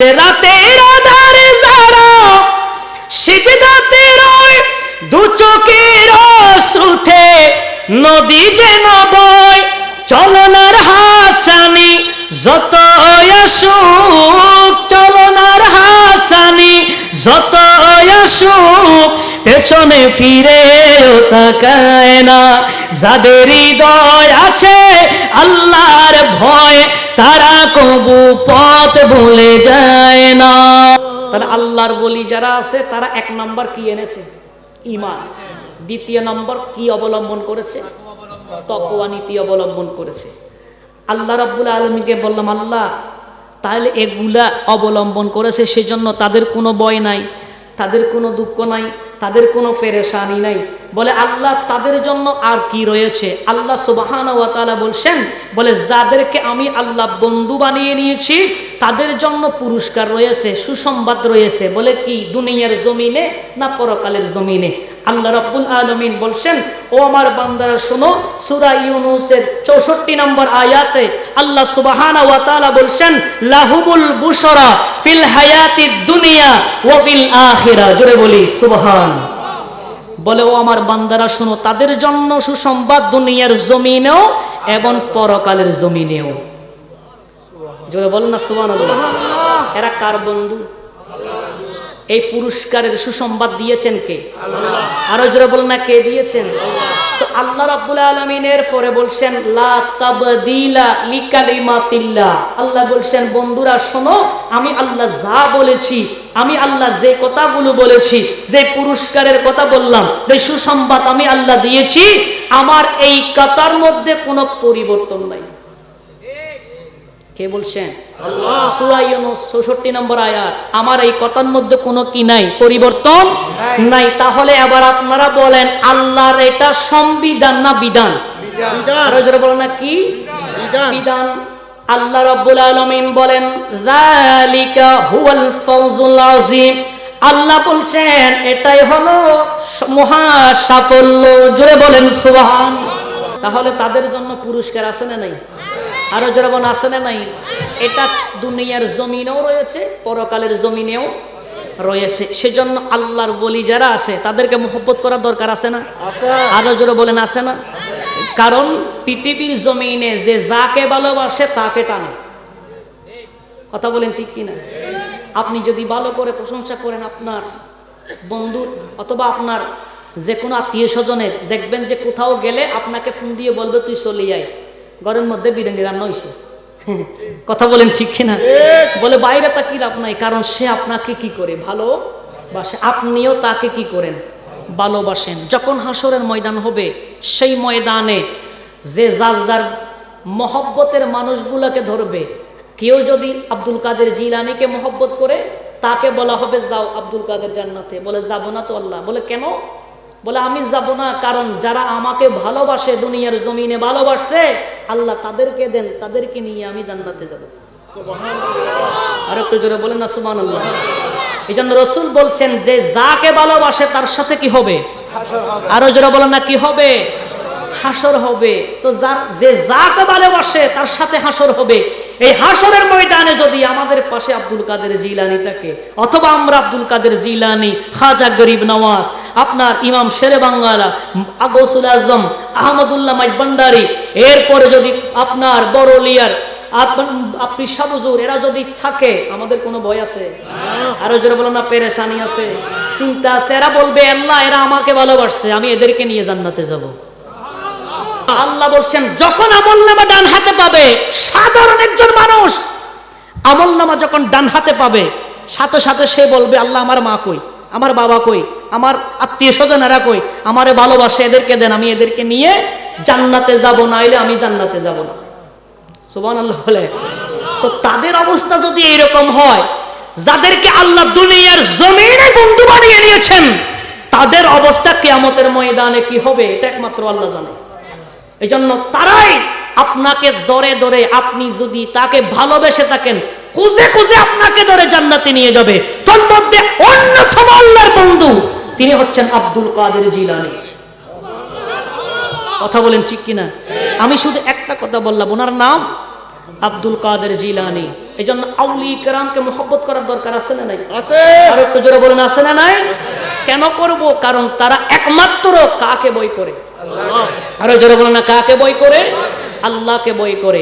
রাতের আধারে যারা সিজদাতে রয়, দু চোখের অশ্রুতে নদী যেন বয়, চলনার হাতছানি যত আসুক, চলনার হাতছানি যত আসুক, পেছনে ফিরেও তাকায় না। যাদের হৃদয় আছে আল্লাহর ভয়, তারা কবু পথ ভুলে যায় না। তারা আল্লাহর ওলি যারা আছে তারা এক নম্বর কি এনেছে? ঈমান। দ্বিতীয় নম্বর কি অবলম্বন করেছে? তাকওয়া নীতি অবলম্বন করেছে। আল্লাহ রাব্বুল আলামিনকে বললাম, আল্লাহ তাহলে এগুলা অবলম্বন করেছে, সেজন্য তাদের কোনো ভয় নাই, তাদের কোনো দুঃখ নাই, তাদের কোনো পেরেশানি নাই। বলে আল্লাহ তাদের জন্য আর কি রয়েছে? আল্লাহ সুবহানাহু ওয়া তাআলা বলছেন, বলে যাদেরকে আমি আল্লাহ বন্ধু বানিয়ে নিয়েছি তাদের জন্য পুরস্কার রয়েছে, সুসংবাদ রয়েছে। বলে কি? দুনিয়ার জমিনে না পরকালের জমিনে? আল্লাহ রাব্বুল আলামিন বলছেন, ও আমার বান্দারা শোনো, সূরা ইউনূসের 64 নম্বর আয়াতে আল্লাহ সুবহানাহু ওয়া তাআলা বলছেন, লাহুমুল বুশরা ফিল হায়াতিদ দুনিয়া ওয়া ফিল আখিরাহ। জোরে বলি সুবহান। বলে ও আমার বান্দারা শোনো, তাদের জন্য সুসংবাদ দুনিয়ার জমিনেও এবং পরকালের জমিনেও। জোরে বলেন না সুবহানাল্লাহ। এরা কার বন্ধু? এই পুরস্কারের সুসংবাদ দিয়েছেন কে? আল্লাহ। আরো জোরে বলেন না, কে দিয়েছেন? তো আল্লাহ রাব্বুল আলামিনের পরে বলছেন, লা তাবদীলা লিকালিমাতিল্লাহ। আল্লাহ বলছেন, বন্ধুরা শোনো, আমি আল্লাহ যা বলেছি, আমি আল্লাহ যে কথাগুলো বলেছি, যে পুরস্কারের কথা বললাম, যে সুসংবাদ আমি আল্লাহ দিয়েছি, আমার এই কথার মধ্যে কোনো পরিবর্তন নাই। কে বলছেন? আল্লাহ। সূরা ইউনূস 64 নম্বর আয়াত। আমার এই কথার মধ্যে কোনো কি নাই? পরিবর্তন নাই। তাহলে এবার আপনারা বলেন, আল্লাহর এটা সংবিধান না বিধান? বিধান। আরো জোরে বলেন না, কি বিধান? আল্লাহ রাব্বুল আলামিন বলেন, যালিকা হুয়াল ফাওজুল আযীম। আল্লাহ বলছেন এটাই হলো মহা সাফল্য। জোরে বলেন সুবহান। তাহলে তাদের জন্য পুরস্কার আছে না নাই? আরো জোরে বলেন, আছে না নাই? এটা দুনিয়ার জমিনেও রয়েছে, পরকালের জমিনেও রয়েছে। সেজন্য আল্লাহর ওলি যারা আছে তাদেরকে মহব্বত করার দরকার আছে না? আরো জোরে বলেন, আছে না? কারণ পৃথিবীর জমিনে যে যাকে ভালোবাসে তাকে টানে। কথা বলেন ঠিক কিনা? আপনি যদি ভালো করে প্রশংসা করেন আপনার বন্ধুর অথবা আপনার যে কোনো আত্মীয় স্বজনের, দেখবেন যে কোথাও গেলে আপনাকে ফোন দিয়ে বলবে, তুই চলে আয়, ঘরের মধ্যে বিরিয়ানি রান্না হয়েছে। কথা বলেন ঠিক কিনা? বলে বাইরে তা কি লাভ নাই, কারণ সে আপনাকে কি করে? ভালোবাসে। আপনিও তাকে কি করেন? ভালোবাসেন। যখন হাসরের ময়দান হবে, সেই ময়দানে যে যার যার মহব্বতের মানুষগুলোকে ধরবে, কেউ যদি আব্দুল কাদের জিলানীকে মহব্বত করে, তাকে বলা হবে যাও আব্দুল কাদের জান্নাতে। বলে যাব না তো আল্লাহ। বলে কেন? বলে আমি যাব না, কারণ যারা আমাকে ভালোবাসে, দুনিয়ার জমিনে ভালোবাসছে, আল্লাহ তাদেরকে দেন, তাদেরকে নিয়ে আমি জান্নাতে যাব। সুবহানাল্লাহ। আর একটু জোরে বলেন না সুবহানাল্লাহ। এই জন্য রাসূল বলছেন, যে যাকে ভালোবাসে তার সাথে কি হবে? হাসর হবে। আরো জোরে বলেন না, কি হবে? হাসর হবে। তো যে যাকে ভালোবাসে তার সাথে হাসর হবে। এই হাসরের ময়দানে যদি আমাদের পাশে আব্দুল কাদের জিলানী থাকে, অথবা আমরা আব্দুল কাদের জিলানী, খাজা গরিব নওয়াজ, আপনার ইমাম শেরে বাংলা, গৌসুল আজম আহমদুল্লাহ মাইজভান্ডারী, এরপরে যদি আপনার বড়লিয়ার আপনি সাবুজুর, এরা যদি থাকে, আমাদের কোনো ভয় আছে? আরো জোরে বলেন না, পেরেশানি আছে, চিন্তা আছে? এরা বলবে, আল্লাহ এরা আমাকে ভালোবাসছে, আমি এদেরকে নিয়ে জান্নাতে যাব। আল্লাহ বলছেন, যখন আমলনামা ডান হাতে পাবে, সাধারণ একজন মানুষ আমলনামা যখন ডান হাতে পাবে, সাথে সাথে সে বলবে, আল্লাহ আমার মা কই, আমার বাবা কই, আমার আত্মীয় স্বজনেরা কই, আমারে ভালোবাসে, এদেরকে দেন, আমি এদেরকে নিয়ে জান্নাতে যাব, না হলে আমি জান্নাতে যাব না। সুবহানাল্লাহ বলে। তো তাদের অবস্থা যদি এরকম হয়, যাদেরকে আল্লাহ দুনিয়ার জমিনে বন্ধু বানিয়ে নিয়েছেন, তাদের অবস্থা কিয়ামতের ময়দানে কি হবে, এটা একমাত্র আল্লাহ জানে। এই জন্য তারাই আপনাকে ধরে ধরে, আপনি যদি তাকে ভালোবেসে থাকেন, খুঁজে খুঁজে আপনাকে ধরে জান্নাতে নিয়ে যাবে। তার মধ্যে অন্যতম আল্লাহর বন্ধু তিনি হচ্ছেন আব্দুল কাদের জিলানী। কথা বলেন ঠিক কিনা? আমি শুধু একটা কথা বললাম, ওনার নাম আব্দুল কাদের জিলানী। এই জন্য আউলি কেরামকে মহব্বত করার দরকার আছে না নাই? আছে। আর একটু জোরে বলেন আছে না নাই? কেন করব? কারণ তারা একমাত্র কাকে বই করে? আল্লাহ। আরো জোরে বলেন না, কাকে বই করে? আল্লাহকে বই করে।